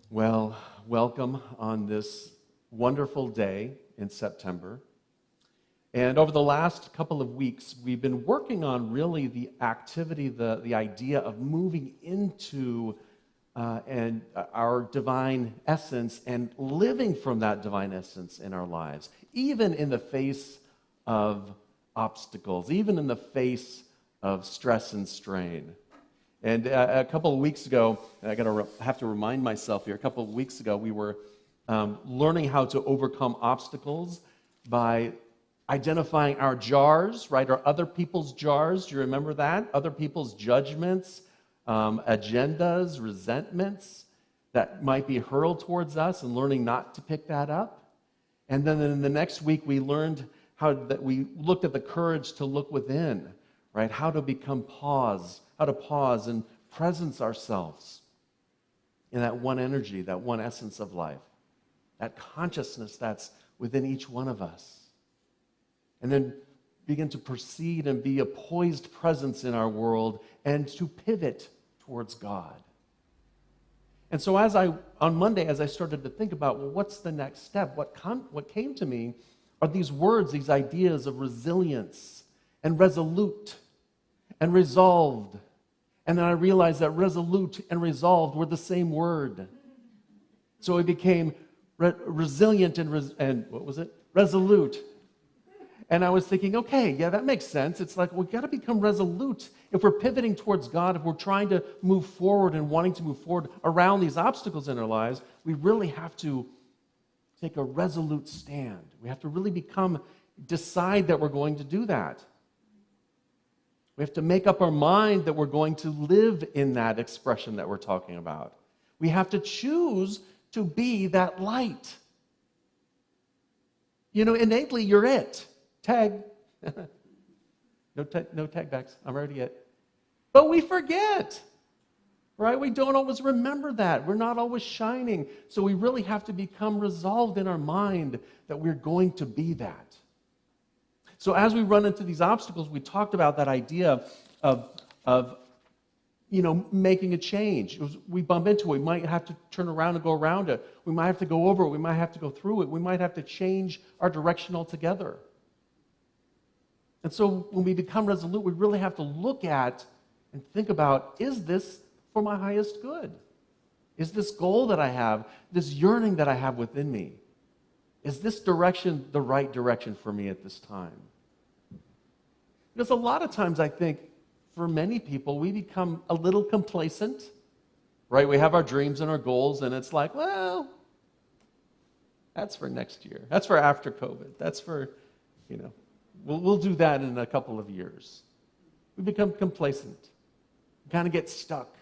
Well, welcome on this wonderful day in September. And over the last couple of weeks, we've been working on really the activity, the idea of moving into our divine essence and living from that divine essence in our lives, even in the face of obstacles, even in the face of stress and strain. And a couple of weeks ago, have to remind myself here, a couple of weeks ago, we were learning how to overcome obstacles by identifying our jars, right? Our other people's jars. Do you remember that? Other people's judgments, agendas, resentments that might be hurled towards us, and learning not to pick that up. And then in the next week, we learned we looked at the courage to look within, right? How to pause and presence ourselves in that one energy, that one essence of life, that consciousness that's within each one of us. And then begin to proceed and be a poised presence in our world and to pivot towards God. And so on Monday, as I started to think about, well, what's the next step? What came to me are these words, these ideas of resilience and resolute and resolved. And then I realized that resolute and resolved were the same word. So it became resilient and what was it? Resolute. And I was thinking, okay, yeah, that makes sense. It's like we've got to become resolute. If we're pivoting towards God, if we're trying to move forward and wanting to move forward around these obstacles in our lives, we really have to take a resolute stand. We have to really decide that we're going to do that. We have to make up our mind that we're going to live in that expression that we're talking about. We have to choose to be that light. Innately, you're it. Tag. No tag backs. I'm already it. But we forget, right? We don't always remember that. We're not always shining. So we really have to become resolved in our mind that we're going to be that. So as we run into these obstacles, we talked about that idea of making a change. We bump into it. We might have to turn around and go around it. We might have to go over it. We might have to go through it. We might have to change our direction altogether. And so when we become resolute, we really have to look at and think about, is this for my highest good? Is this goal that I have, this yearning that I have within me, is this direction the right direction for me at this time? Because a lot of times I think for many people, we become a little complacent, right? We have our dreams and our goals, and it's like, well, that's for next year. That's for after COVID. That's for, we'll do that in a couple of years. We become complacent. We kind of get stuck.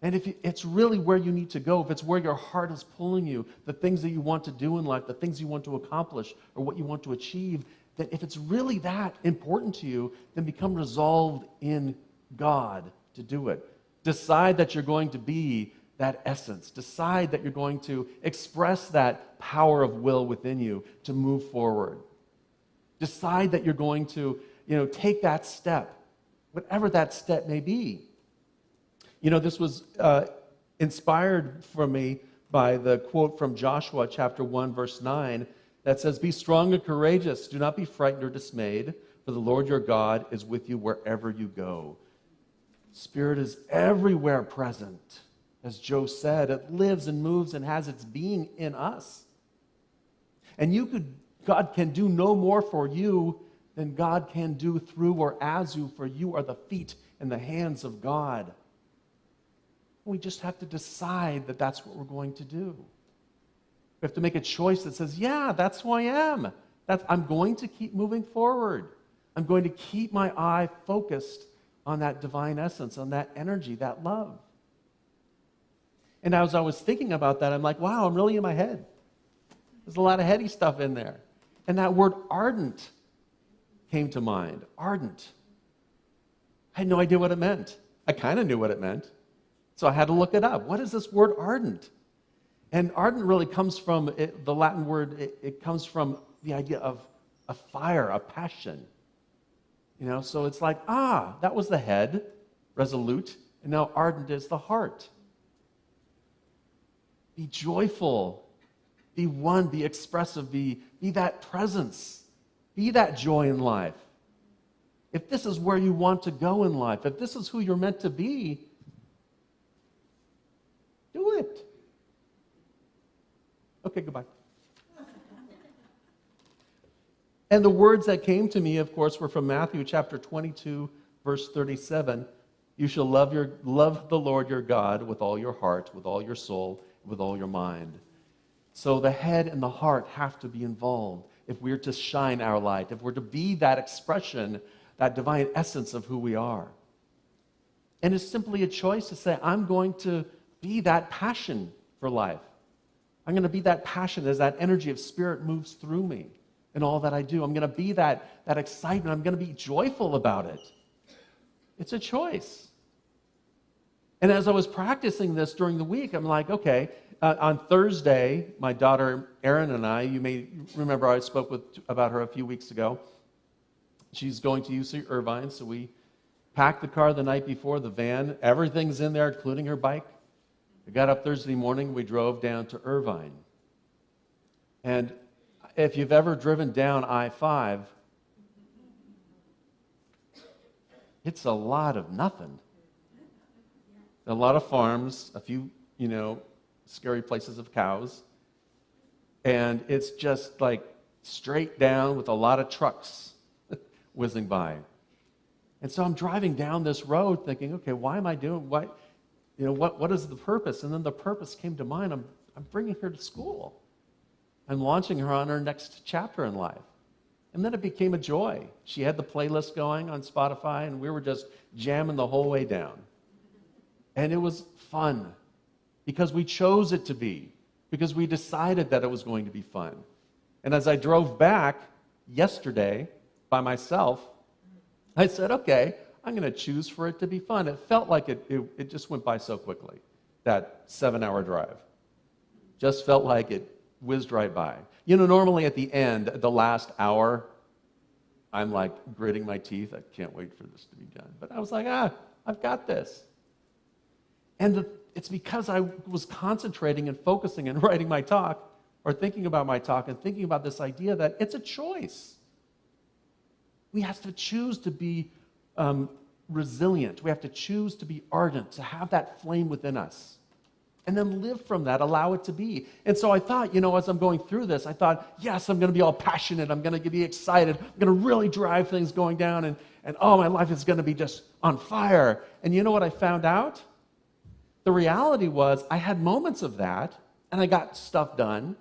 And if it's really where you need to go, if it's where your heart is pulling you, the things that you want to do in life, the things you want to accomplish, or what you want to achieve, then if it's really that important to you, then become resolved in God to do it. Decide that you're going to be that essence. Decide that you're going to express that power of will within you to move forward. Decide that you're going to, take that step, whatever that step may be. This was inspired for me by the quote from Joshua chapter 1, verse 9, that says, "Be strong and courageous. Do not be frightened or dismayed, for the Lord your God is with you wherever you go." Spirit is everywhere present. As Joe said, it lives and moves and has its being in us. And God can do no more for you than God can do through or as you, for you are the feet and the hands of God. We just have to decide that that's what we're going to do. We have to make a choice that says, yeah, that's who I am. I'm going to keep moving forward. I'm going to keep my eye focused on that divine essence, on that energy, that love. And as I was thinking about that, I'm like, wow, I'm really in my head. There's a lot of heady stuff in there. And that word ardent came to mind. Ardent. I had no idea what it meant. I kind of knew what it meant. So I had to look it up. What is this word ardent? And ardent really comes from the Latin word, it comes from the idea of a fire, a passion. So it's like, that was the head, resolute, and now ardent is the heart. Be joyful. Be one. Be expressive. Be that presence. Be that joy in life. If this is where you want to go in life, if this is who you're meant to be, do it. Okay, goodbye. And the words that came to me, of course, were from Matthew chapter 22, verse 37. You shall love the Lord your God with all your heart, with all your soul, with all your mind. So the head and the heart have to be involved if we're to shine our light, if we're to be that expression, that divine essence of who we are. And it's simply a choice to say, I'm going to be that passion for life. I'm going to be that passion as that energy of spirit moves through me in all that I do. I'm going to be that excitement. I'm going to be joyful about it. It's a choice. And as I was practicing this during the week, I'm like, okay, on Thursday, my daughter Erin and I, you may remember I spoke about her a few weeks ago. She's going to UC Irvine, so we packed the car the night before, the van. Everything's in there, including her bike. We got up Thursday morning, we drove down to Irvine. And if you've ever driven down I-5, it's a lot of nothing. A lot of farms, a few, scary places of cows. And it's just like straight down with a lot of trucks whizzing by. And so I'm driving down this road thinking, okay, why am I doing, what is the purpose? And then the purpose came to mind. I'm bringing her to school. I'm launching her on her next chapter in life. And then it became a joy. She had the playlist going on Spotify, and we were just jamming the whole way down. And it was fun because we chose it to be, because we decided that it was going to be fun. And as I drove back yesterday by myself, I said, okay, I'm going to choose for it to be fun. It felt like it just went by so quickly, that 7-hour drive. Just felt like it whizzed right by. Normally at the end, the last hour, I'm like gritting my teeth. I can't wait for this to be done. But I was like, I've got this. And it's because I was concentrating and focusing and writing my talk, or thinking about my talk and thinking about this idea that it's a choice. We have to choose to be resilient. We have to choose to be ardent, to have that flame within us. And then live from that, allow it to be. And so I thought, as I'm going through this, I thought, yes, I'm going to be all passionate. I'm going to be excited. I'm going to really drive things going down. And my life is going to be just on fire. And you know what I found out? The reality was I had moments of that, and I got stuff done,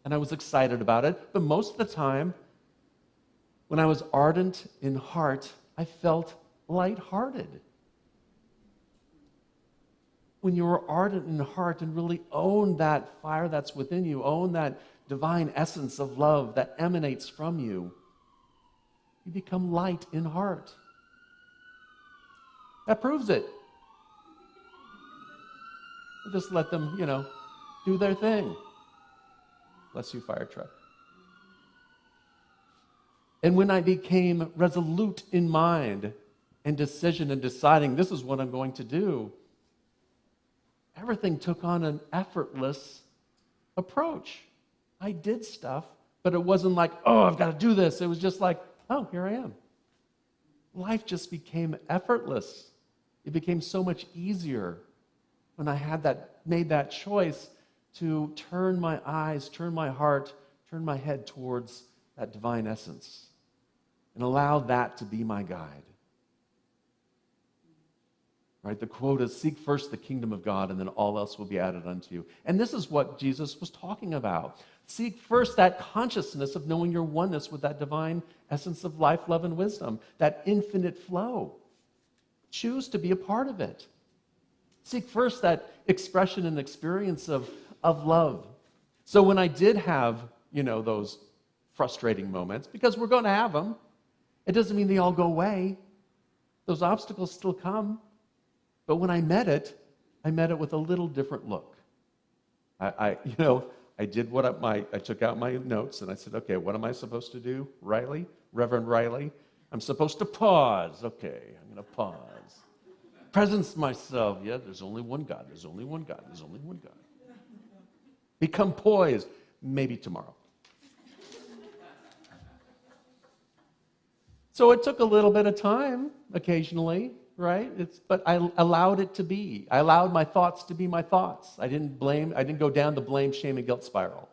and I was excited about it. But most of the time, when I was ardent in heart, I felt lighthearted. When you are ardent in heart and really own that fire that's within you, own that divine essence of love that emanates from you, you become light in heart. That proves it. We'll just let them, do their thing. Bless you, fire truck. And when I became resolute in mind and decision and deciding this is what I'm going to do, everything took on an effortless approach. I did stuff, but it wasn't like, I've got to do this. It was just like, here I am. Life just became effortless. It became so much easier when I made that choice to turn my eyes, turn my heart, turn my head towards that divine essence and allow that to be my guide. Right? The quote is, seek first the kingdom of God, and then all else will be added unto you. And this is what Jesus was talking about. Seek first that consciousness of knowing your oneness with that divine essence of life, love, and wisdom, that infinite flow. Choose to be a part of it. Seek first that expression and experience of love. So when I did have, those frustrating moments, because we're going to have them, it doesn't mean they all go away. Those obstacles still come. But when I met it with a little different look. I did I took out my notes and I said, okay, what am I supposed to do, Riley? Reverend Riley? I'm supposed to pause. Okay, I'm going to pause. Presence myself. Yeah, there's only one God. There's only one God. There's only one God. Become poised. Maybe tomorrow. So it took a little bit of time occasionally, right? But I allowed it to be. I allowed my thoughts to be my thoughts. I didn't go down the blame, shame, and guilt spiral.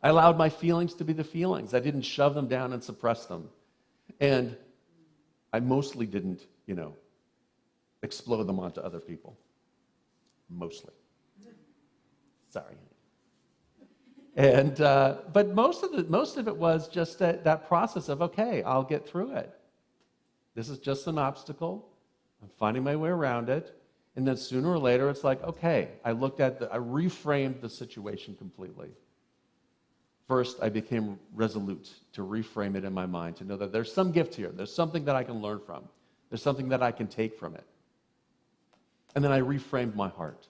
I allowed my feelings to be the feelings. I didn't shove them down and suppress them. And I mostly didn't, explode them onto other people. Mostly. Sorry. And but most of it was just that process of, okay, I'll get through it. This is just an obstacle. I'm finding my way around it. And then sooner or later, it's like, okay, I reframed the situation completely. First, I became resolute to reframe it in my mind, to know that there's some gift here. There's something that I can learn from. There's something that I can take from it. And then I reframed my heart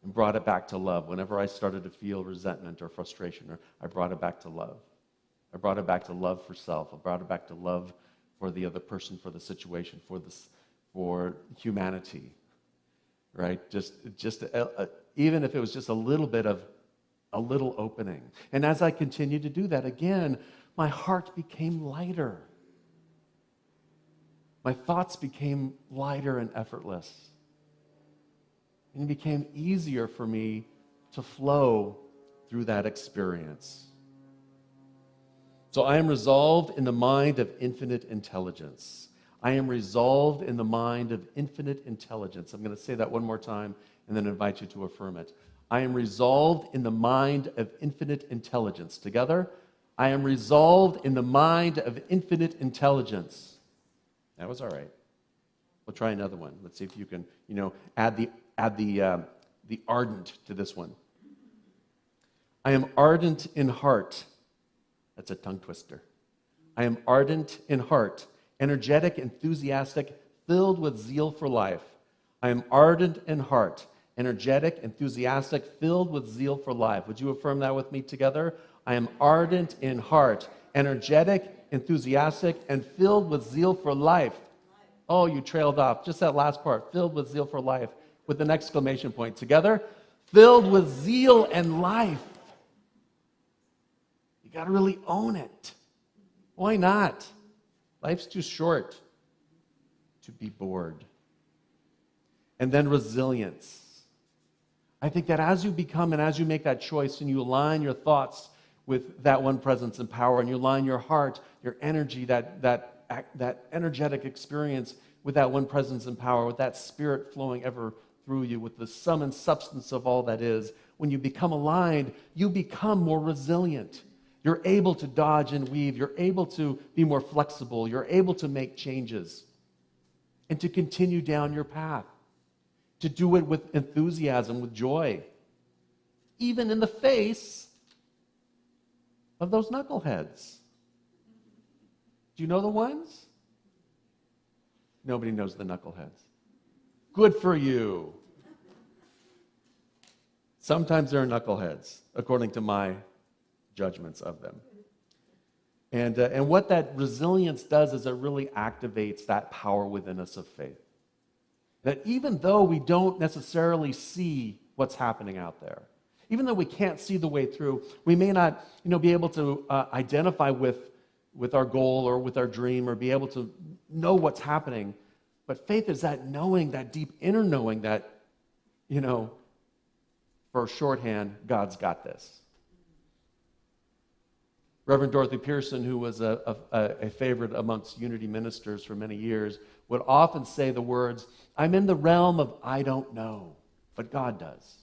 and brought it back to love. Whenever I started to feel resentment or frustration, I brought it back to love. I brought it back to love for self. I brought it back to love for the other person, for the situation, for humanity, right? Even if it was just a little bit of a little opening. And as I continued to do that, again, my heart became lighter. My thoughts became lighter and effortless. And it became easier for me to flow through that experience. So I am resolved in the mind of infinite intelligence. I am resolved in the mind of infinite intelligence. I'm going to say that one more time and then invite you to affirm it. I am resolved in the mind of infinite intelligence. Together, I am resolved in the mind of infinite intelligence. That was all right. We'll try another one. Let's see if you can, add the ardent to this one. I am ardent in heart. That's a tongue twister. I am ardent in heart, energetic, enthusiastic, filled with zeal for life. I am ardent in heart, energetic, enthusiastic, filled with zeal for life. Would you affirm that with me together? I am ardent in heart, energetic, enthusiastic, and filled with zeal for life. Oh, you trailed off. Just that last part, filled with zeal for life, with an exclamation point. Together, filled with zeal and life. You got to really own it. Why not? Life's too short to be bored. And then resilience. I think that as you become and as you make that choice and you align your thoughts with that one presence and power, and you align your heart, your energy, that energetic experience with that one presence and power, with that spirit flowing ever through you, with the sum and substance of all that is, when you become aligned, you become more resilient. You're able to dodge and weave. You're able to be more flexible. You're able to make changes and to continue down your path, to do it with enthusiasm, with joy, even in the face of those knuckleheads. Do you know the ones? Nobody knows the knuckleheads. Good for you. Sometimes they're knuckleheads, according to my judgments of them. And what that resilience does is it really activates that power within us of faith. That even though we don't necessarily see what's happening out there, even though we can't see the way through, we may not be able to identify with our goal or with our dream or be able to know what's happening. But faith is that knowing, that deep inner knowing that, for shorthand, God's got this. Reverend Dorothy Pearson, who was a favorite amongst Unity ministers for many years, would often say the words, "I'm in the realm of I don't know, but God does."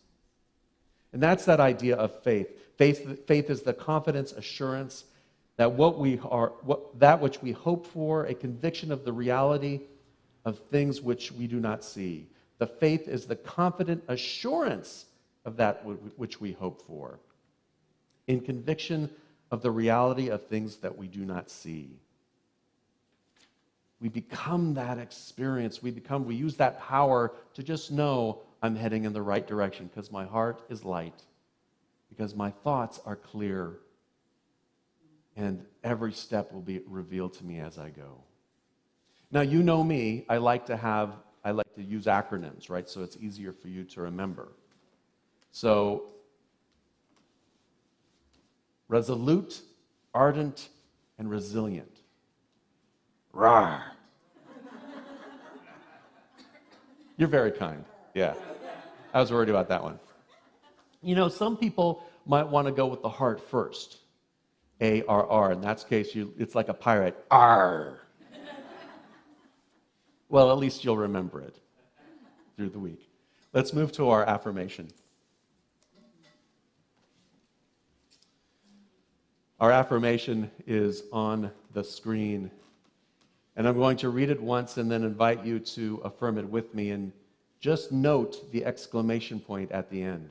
And that's that idea of faith. Faith is the confidence, assurance that that which we hope for, a conviction of the reality of things which we do not see. The faith is the confident assurance of that which we hope for, in conviction of the reality of things that we do not see. We become that experience. We use that power to just know I'm heading in the right direction because my heart is light, because my thoughts are clear, and every step will be revealed to me as I go. Now, you know me, I like to use acronyms, right? So it's easier for you to remember. So resolute, ardent, and resilient. Rawr. You're very kind. Yeah. I was worried about that one. You know, some people might want to go with the heart first. A-R-R. In that case, it's like a pirate. R. Well, at least you'll remember it through the week. Let's move to our affirmation. Our affirmation is on the screen. And I'm going to read it once and then invite you to affirm it with me. And just note the exclamation point at the end.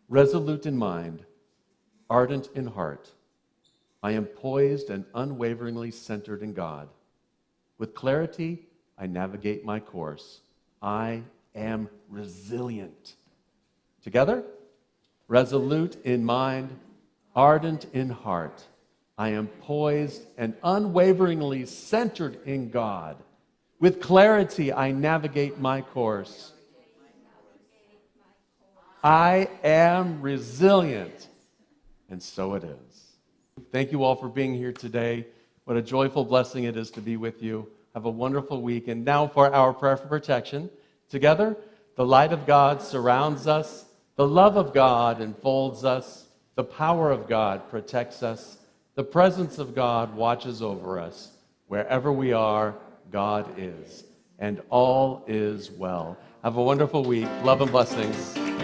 Resolute in mind, ardent in heart, I am poised and unwaveringly centered in God. With clarity, I navigate my course. I am resilient. Together? Resolute in mind, ardent in heart, I am poised and unwaveringly centered in God. With clarity, I navigate my course. I am resilient. And so it is. Thank you all for being here today. What a joyful blessing it is to be with you. Have a wonderful week. And now for our prayer for protection. Together, the light of God surrounds us. The love of God enfolds us. The power of God protects us. The presence of God watches over us. Wherever we are, God is. And all is well. Have a wonderful week. Love and blessings.